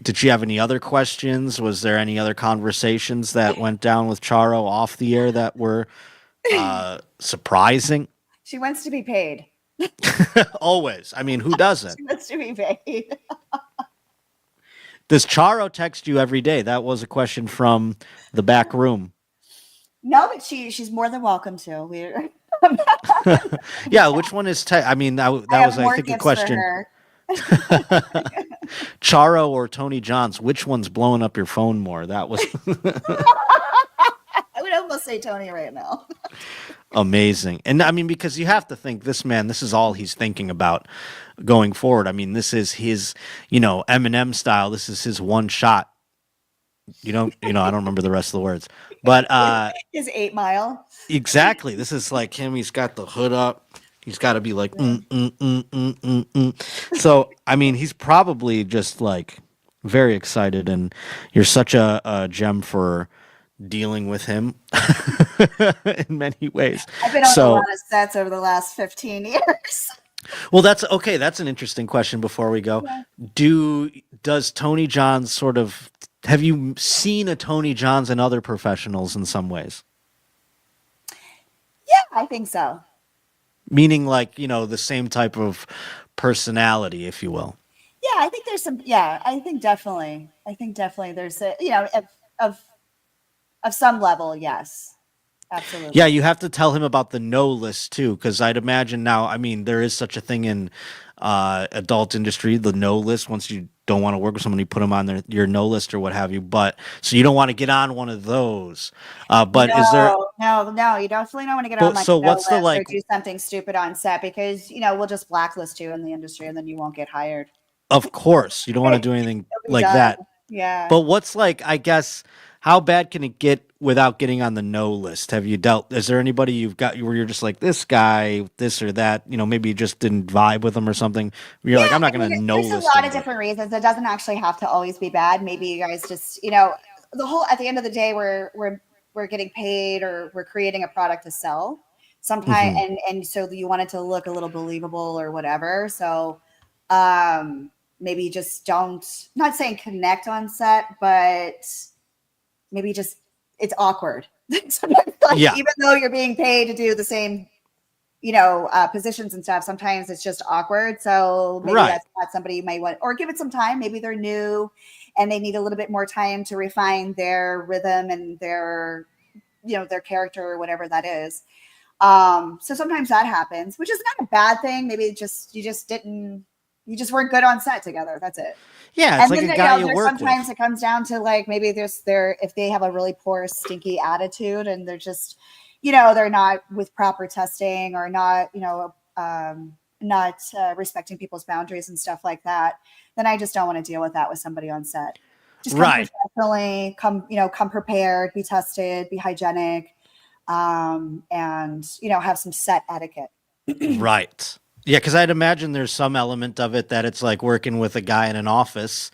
did she have any other questions? Was there any other conversations that went down with Charo off the air that were surprising? She wants to be paid. Always. I mean, who doesn't? She wants to be paid. Does Charo text you every day? That was a question from the back room. No, but she's more than welcome to. Yeah, which one is? I mean, that was I think a question. Charo or Tony Johns, which one's blowing up your phone more? That was. I would almost say Tony right now. Amazing. And I mean, because you have to think this is all he's thinking about going forward. I mean, this is his, Eminem style. This is his one shot. I don't remember the rest of the words, but his 8 Mile. Exactly. This is like him. He's got the hood up. He's got to be like, So, I mean, he's probably just like very excited, and you're such a gem for dealing with him in many ways. I've been on a lot of sets over the last 15 years. Well, that's okay. That's an interesting question before we go. Yeah. Does Tony Johns have you seen a Tony Johns in other professionals in some ways? Yeah, I think so. Meaning like, the same type of personality, if you will. Yeah, I think there's some, I think definitely there's of some level. Yes, absolutely. Yeah. You have to tell him about the no list too. Cause I'd imagine now, I mean, there is such a thing in adult industry, the no list. Once you don't want to work with someone, you put them on your no list or what have you. But so you don't want to get on one of those. But no, is there? No, you definitely don't want to get on. So what's the or do something stupid on set because we'll just blacklist you in the industry and then you won't get hired. Of course, you don't want to do anything like that. Yeah. But what's like? I guess how bad can it get without getting on the no list? Is there anybody you've got where you're just like, this guy, this or that, maybe you just didn't vibe with him or something? You're like, I'm not going to no list. There's a lot of different reasons. It doesn't actually have to always be bad. Maybe you guys just, at the end of the day, we're getting paid or we're creating a product to sell sometimes. And so you want it to look a little believable or whatever. So, maybe just not saying connect on set, but maybe just it's awkward. Sometimes, even though you're being paid to do the same, positions and stuff, sometimes it's just awkward. So maybe that's not somebody you might want, or give it some time. Maybe they're new and they need a little bit more time to refine their rhythm and their character or whatever that is. So sometimes that happens, which is not a bad thing. Maybe you just weren't good on set together. That's it. Yeah, it's like a guy you work with. Sometimes it comes down to maybe if they have a really poor, stinky attitude and they're just, they're not with proper testing or not, not respecting people's boundaries and stuff like that, then I just don't want to deal with that with somebody on set. Just come professionally, come prepared, be tested, be hygienic, and have some set etiquette. Right. Yeah, because I'd imagine there's some element of it that it's like working with a guy in an office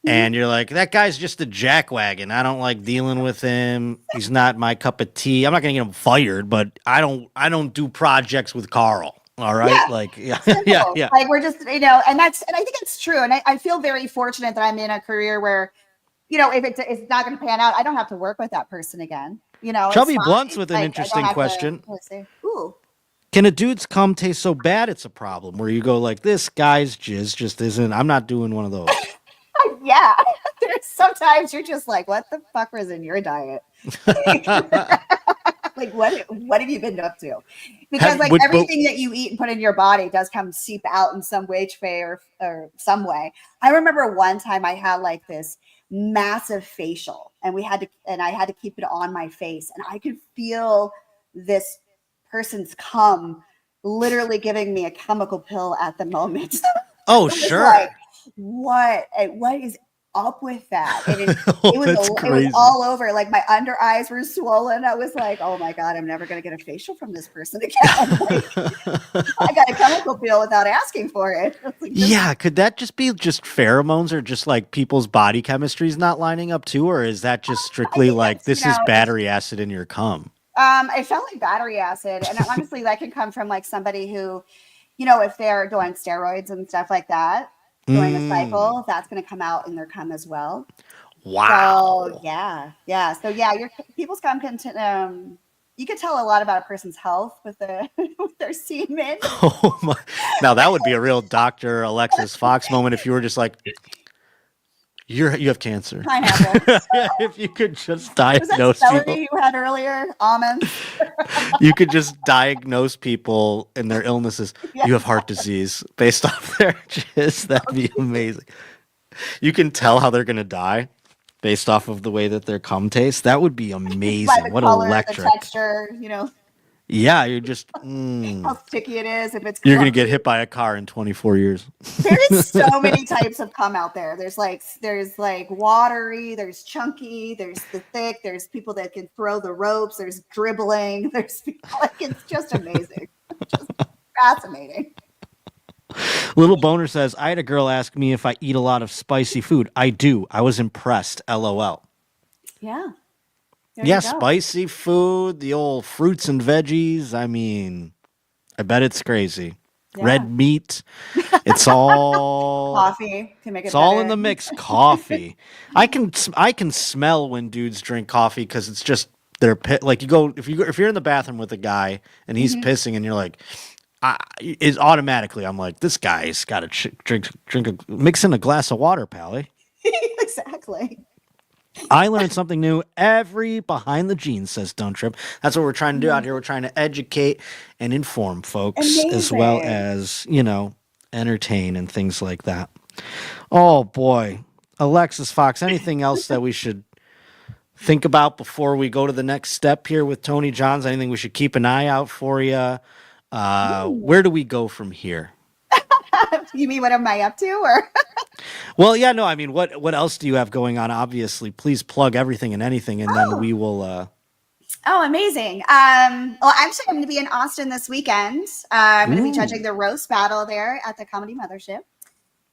and you're like, that guy's just a jackwagon. I don't like dealing with him. He's not my cup of tea. I'm not going to get him fired, but I don't do projects with Carl. All right. Yeah. Yeah. Like we're just, and I think it's true. And I feel very fortunate that I'm in a career where, if it's not going to pan out, I don't have to work with that person again. Chubby Blunt's with an interesting question. Ooh. Can a dude's cum taste so bad it's a problem? Where you go like, this guy's jizz just isn't. I'm not doing one of those. Yeah, there's sometimes you're just like, what the fuck was in your diet? Like, what have you been up to? Because everything that you eat and put in your body does come seep out in some way or some way. I remember one time I had like this massive facial, and I had to keep it on my face, and I could feel this person's cum literally giving me a chemical pill at the moment. Oh, sure. Like, what is up with that? It was all over. Like my under eyes were swollen. I was like, oh my God, I'm never going to get a facial from this person again. Like, I got a chemical pill without asking for it. Yeah. Could that just be just pheromones or just like people's body chemistry is not lining up too? Or is that just strictly like this is battery acid in your cum? I felt like battery acid. And honestly, that can come from like somebody who, if they're doing steroids and stuff like that, during a cycle, that's going to come out in their cum as well. Wow. So yeah. So yeah, your people's cum can, you could tell a lot about a person's health with their semen. Oh my! Now that would be a real Dr. Alexis Fawx moment if you were just like, you have cancer. Pineapple. If you could just diagnose was that people. you had earlier, almonds. You could just diagnose people and their illnesses. Yeah. You have heart disease based off their jizz. That'd be amazing. You can tell how they're gonna die based off of the way that their cum tastes. That would be amazing. By the what color, electric. the texture, Yeah, you're just how sticky it is. If it's you're gonna get hit by a car in 24 years. There's so many types of cum out there. There's like watery, there's chunky, there's the thick, there's people that can throw the ropes, there's dribbling, there's it's just amazing. Just fascinating. Little Boner says, I had a girl ask me if I eat a lot of spicy food. I do. I was impressed. LOL. Yeah. Yeah, spicy food, the old fruits and veggies. I mean, I bet it's crazy. Yeah. Red meat. It's all coffee can make it. It's better. All in the mix. Coffee. I can smell when dudes drink coffee because it's just like you go if you're in the bathroom with a guy and he's pissing and you're like, is automatically I'm like, this guy's got to mix in a glass of water, Pally. Exactly. I learned something new every behind the jeans, says Don't Trip. That's what we're trying to do out here. We're trying to educate and inform folks as well as, entertain and things like that. Oh, boy. Alexis Fawx, anything else that we should think about before we go to the next step here with Tony Johns? Anything we should keep an eye out for you? Where do we go from here? You mean what am I up to? Or Well, yeah, no, I mean, what else do you have going on? Obviously, please plug everything and anything, and then we will. Oh, amazing. Well, actually, I'm going to be in Austin this weekend. I'm going to be judging the roast battle there at the Comedy Mothership,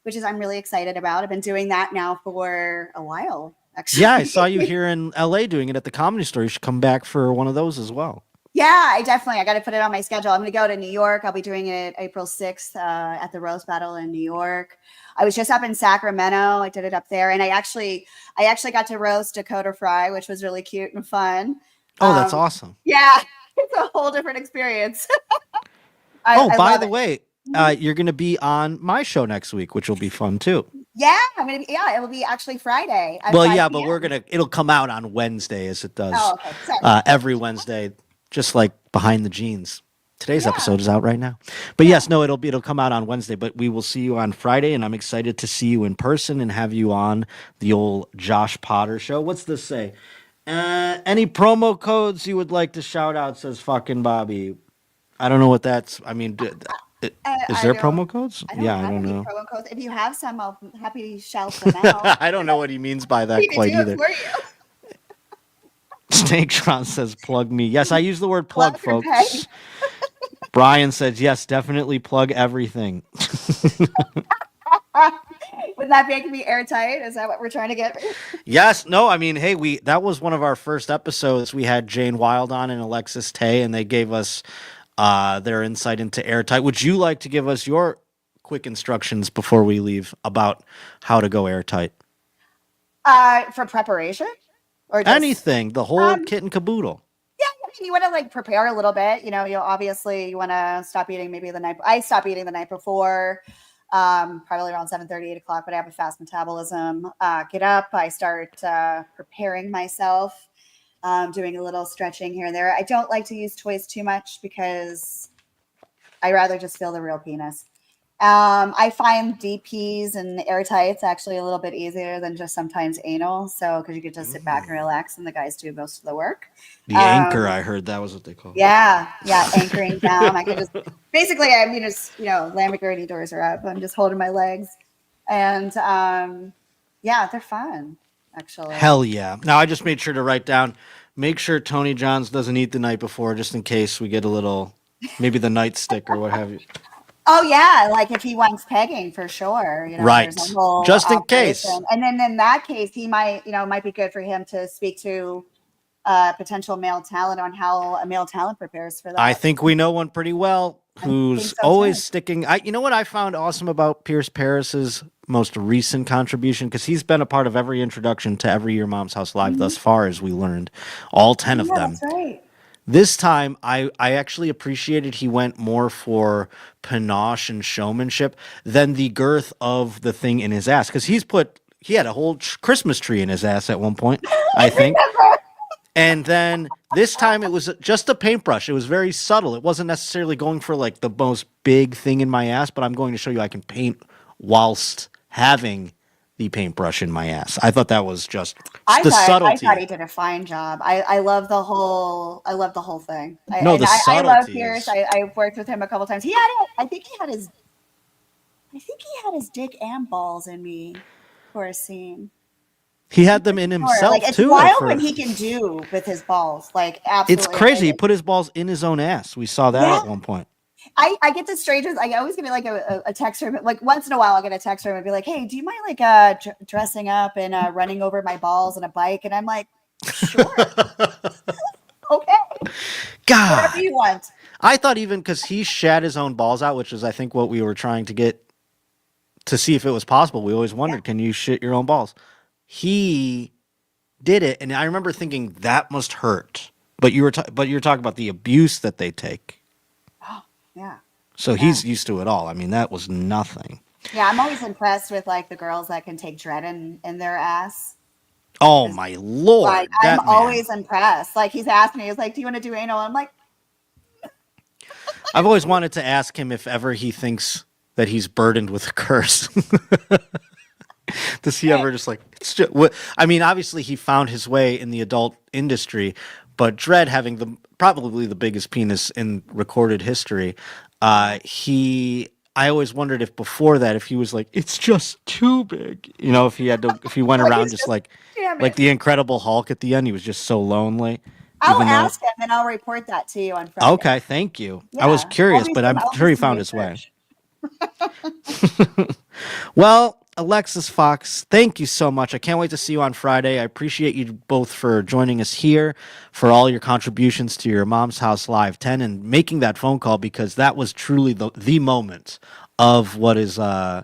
which I'm really excited about. I've been doing that now for a while, actually. Yeah, I saw you here in LA doing it at the Comedy Store. You should come back for one of those as well. Yeah, I got to put it on my schedule. I'm going to go to New York. I'll be doing it April 6th at the roast battle in New York. I was just up in Sacramento. I did it up there, and I actually got to roast Dakota Fry, which was really cute and fun. Oh, that's awesome. Yeah, it's a whole different experience. By the way, you're going to be on my show next week, which will be fun too. Yeah, it will be actually Friday. Well, yeah, but it'll come out on Wednesday as it does every Wednesday, just like Behind the Jeans. Today's episode is out right now. But yes, no, it'll come out on Wednesday, but we will see you on Friday, and I'm excited to see you in person and have you on the old Josh Potter show. What's this say? Any promo codes you would like to shout out, says fucking Bobby. I don't know what that's. I mean, is there promo codes? I don't know. Promo codes. If you have some, I'll be happy to shout them out. I don't know what he means by that quite either. Snaketron says plug me. Yes, I use the word plug folks. Brian says yes, definitely plug everything. Would that make me airtight? Is that what we're trying to get? Yes. No, I mean, hey, that was one of our first episodes. We had Jane Wild on and Alexis Tay, and they gave us their insight into airtight. Would you like to give us your quick instructions before we leave about how to go airtight? For preparation? Or just, anything, the whole kit and caboodle. Yeah, I mean, you want to like prepare a little bit. You know, you want to stop eating maybe the night. I stop eating the night before. Probably around 7:30, 8 o'clock, but I have a fast metabolism. Get up, I start preparing myself, doing a little stretching here and there. I don't like to use toys too much because I rather just feel the real penis. I find DPs and airtights actually a little bit easier than just sometimes anal. So, because you get to sit back and relax, and the guys do most of the work. The anchor, I heard that was what they call it. Yeah, anchoring down. I can just basically, I mean, it's Lamborghini doors are up. I'm just holding my legs, and they're fun. Actually, hell yeah! Now I just made sure to write down. Make sure Tony Johns doesn't eat the night before, just in case we get a little, maybe the nightstick or what have you. Oh yeah, like if he wants pegging for sure, right? Just in case. And then in that case, he might be good for him to speak to potential male talent on how a male talent prepares for that. I think we know one pretty well who's always sticking. You know what I found awesome about Pierce Paris's most recent contribution, because he's been a part of every introduction to Every Year Mom's House Live thus far, as we learned, all 10 of them. That's right. This time, I actually appreciated he went more for panache and showmanship than the girth of the thing in his ass. Because he had a whole Christmas tree in his ass at one point, I think. And then this time it was just a paintbrush. It was very subtle. It wasn't necessarily going for like the most big thing in my ass, but I'm going to show you I can paint whilst having the paintbrush in my ass. I thought that was just subtlety. I thought he did a fine job. I love the whole thing. The subtlety. I love Pierce. I've worked with him a couple times. I think he had his dick and balls in me for a scene. He had them in himself it's too. It's wild what he can do with his balls. Like absolutely, it's crazy. He put his balls in his own ass. We saw that at one point. I get the strangest. I always get like a text from him. Like once in a while, I'll get a text from him and be like, "Hey, do you mind like dressing up and running over my balls on a bike?" And I'm like, "Sure, okay, God, whatever you want." I thought even because he shat his own balls out, which is I think what we were trying to get to see if it was possible. We always wondered, can you shit your own balls? He did it, and I remember thinking that must hurt. But you're talking about the abuse that they take. Yeah. So he's used to it all. I mean, that was nothing. Yeah, I'm always impressed with like the girls that can take dread in their ass. Oh my Lord. Like, I'm always impressed. Like he's asked me, he's like, "Do you want to do anal?" I'm like, I've always wanted to ask him if ever he thinks that he's burdened with a curse. Does he ever just like, I mean, obviously he found his way in the adult industry, but Dredd having probably the biggest penis in recorded history, he I always wondered if before that, if he was like, it's just too big. You know, if he went around just like Damn like it. the Incredible Hulk at the end, he was just so lonely. I'll Even though, ask him and I'll report that to you on Friday. okay, thank you. I Yeah, was curious, but I'm I'll sure do he some found his way. research. Well, Alexis Fawx, thank you so much. I can't wait to see you on Friday. I appreciate you both for joining us here, for all your contributions to your Mom's House Live 10 and making that phone call, because that was truly the moment of what is going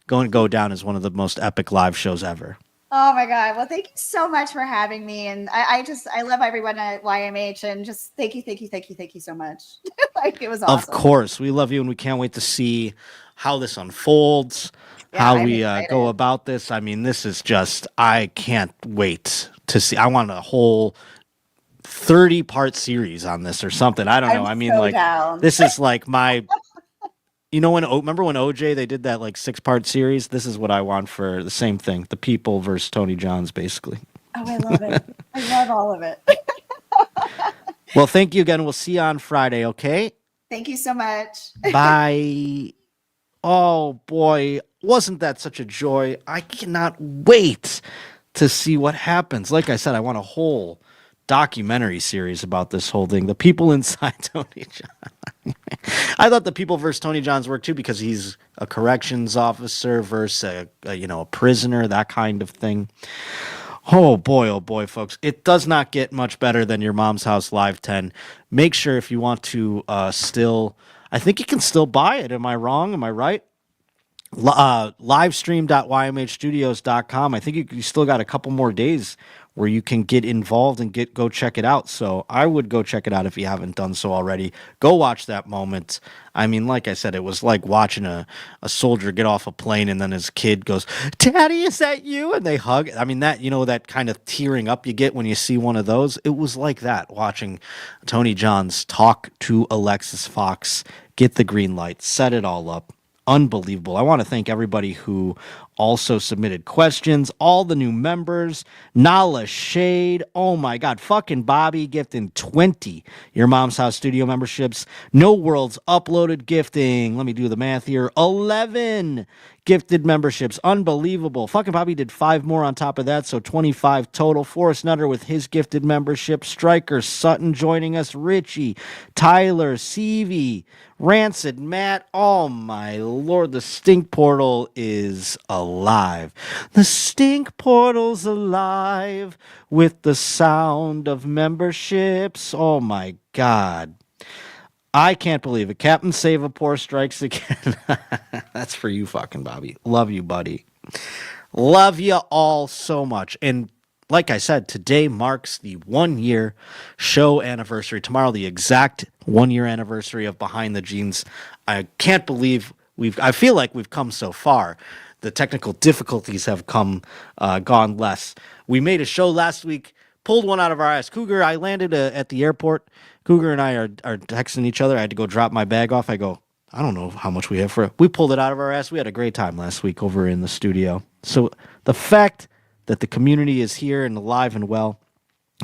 to go down as one of the most epic live shows ever. Oh my God. Well, thank you so much for having me. And I love everyone at YMH and just thank you so much. Like, it was awesome. Of course, we love you, and we can't wait to see how this unfolds, how we go about this. I mean, this is just, I can't wait to see. I want a whole 30-part series on this or something. I don't know. I mean, so like, down. This is like my, you know, remember when OJ, they did that like 6-part series? This is what I want for the same thing. The People versus Tony Johns, basically. Oh, I love it. I love all of it. Well, thank you again. We'll see you on Friday, okay? Thank you so much. Bye. Oh, boy. Wasn't that such a joy? I cannot wait to see what happens. Like I said, I want a whole documentary series about this whole thing. The people inside Tony John. I thought the People versus Tony John's work too, because he's a corrections officer versus a prisoner, that kind of thing. Oh boy, folks. It does not get much better than your Mom's House Live 10. Make sure, if you want to I think you can still buy it. Am I wrong? Am I right? Livestream.ymhstudios.com. I think you still got a couple more days where you can get involved and go check it out. So I would go check it out if you haven't done so already. Go watch that moment. I mean, like I said, it was like watching a soldier get off a plane and then his kid goes, "Daddy, is that you?" And they hug. I mean, that kind of tearing up you get when you see one of those. It was like that, watching Tony Johns talk to Alexis Fawx, get the green light, set it all up. Unbelievable. I want to thank everybody who also submitted questions, all the new members, Nala Shade, oh my God, fucking Bobby gifting 20 Your Mom's House Studio memberships, No Worlds Uploaded gifting, let me do the math here, 11 gifted memberships, unbelievable. Fucking Bobby did 5 more on top of that, so 25 total. Forrest Nutter with his gifted membership, Striker Sutton joining us, Richie, Tyler, Seavey, Rancid, Matt, oh my Lord, the Stink Portal is alive. The Stink Portal's alive with the sound of memberships. Oh my God. I can't believe it. Captain Save-A-Poor strikes again. That's for you, fucking Bobby. Love you, buddy. Love you all so much. And like I said, today marks the 1-year show anniversary. Tomorrow, the exact 1-year anniversary of Behind the Jeans. I can't believe I feel like we've come so far. The technical difficulties have gone less. We made a show last week, pulled one out of our ass. Cougar, I landed at the airport. Cougar and I are texting each other. I had to go drop my bag off. I go, I don't know how much we have for it. We pulled it out of our ass. We had a great time last week over in the studio. So the fact that the community is here and alive and well,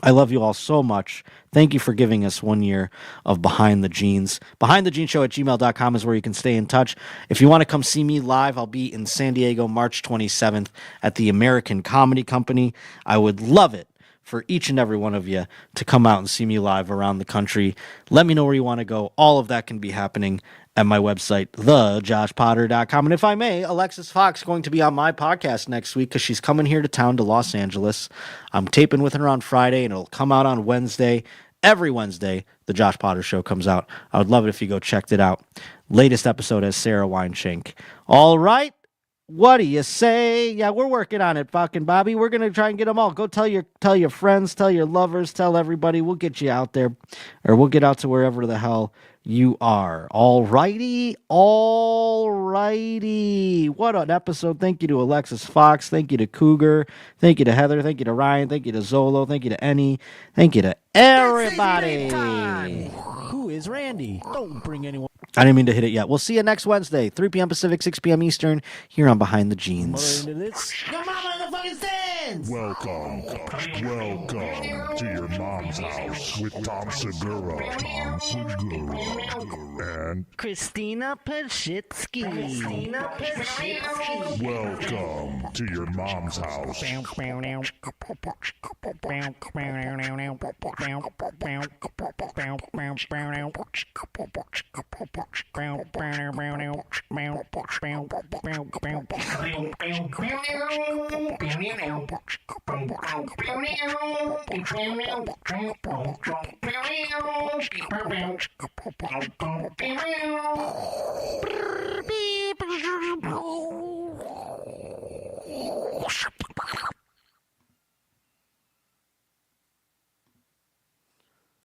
I love you all so much. Thank you for giving us 1 year of Behind the Jeans. BehindTheJeansShow@gmail.com is where you can stay in touch. If you want to come see me live, I'll be in San Diego March 27th at the American Comedy Company. I would love it for each and every one of you to come out and see me live around the country. Let me know where you want to go. All of that can be happening at my website, thejoshpotter.com. And if I may, Alexis Fawx going to be on my podcast next week because she's coming here to town to Los Angeles. I'm taping with her on Friday, and it'll come out on Wednesday. Every Wednesday, the Josh Potter Show comes out. I would love it if you go check it out. Latest episode has Sarah Weinshank. All right. What do you say? Yeah, we're working on it, fucking Bobby. We're going to try and get them all. Go tell your friends, tell your lovers, tell everybody. We'll get you out there, or we'll get out to wherever the hell you are. All righty. What an episode. Thank you to Alexis Fawx. Thank you to Cougar. Thank you to Heather. Thank you to Ryan. Thank you to Zolo. Thank you to Ennie. Thank you to everybody. Who is Randy? Don't bring anyone. I didn't mean to hit it yet. We'll see you next Wednesday, 3 p.m. Pacific, 6 p.m. Eastern, here on Behind the Jeans. Your mama in the fucking stand. friends. Welcome to your mom's house with Tom Segura. And Christina Pajitsky. welcome to your mom's house.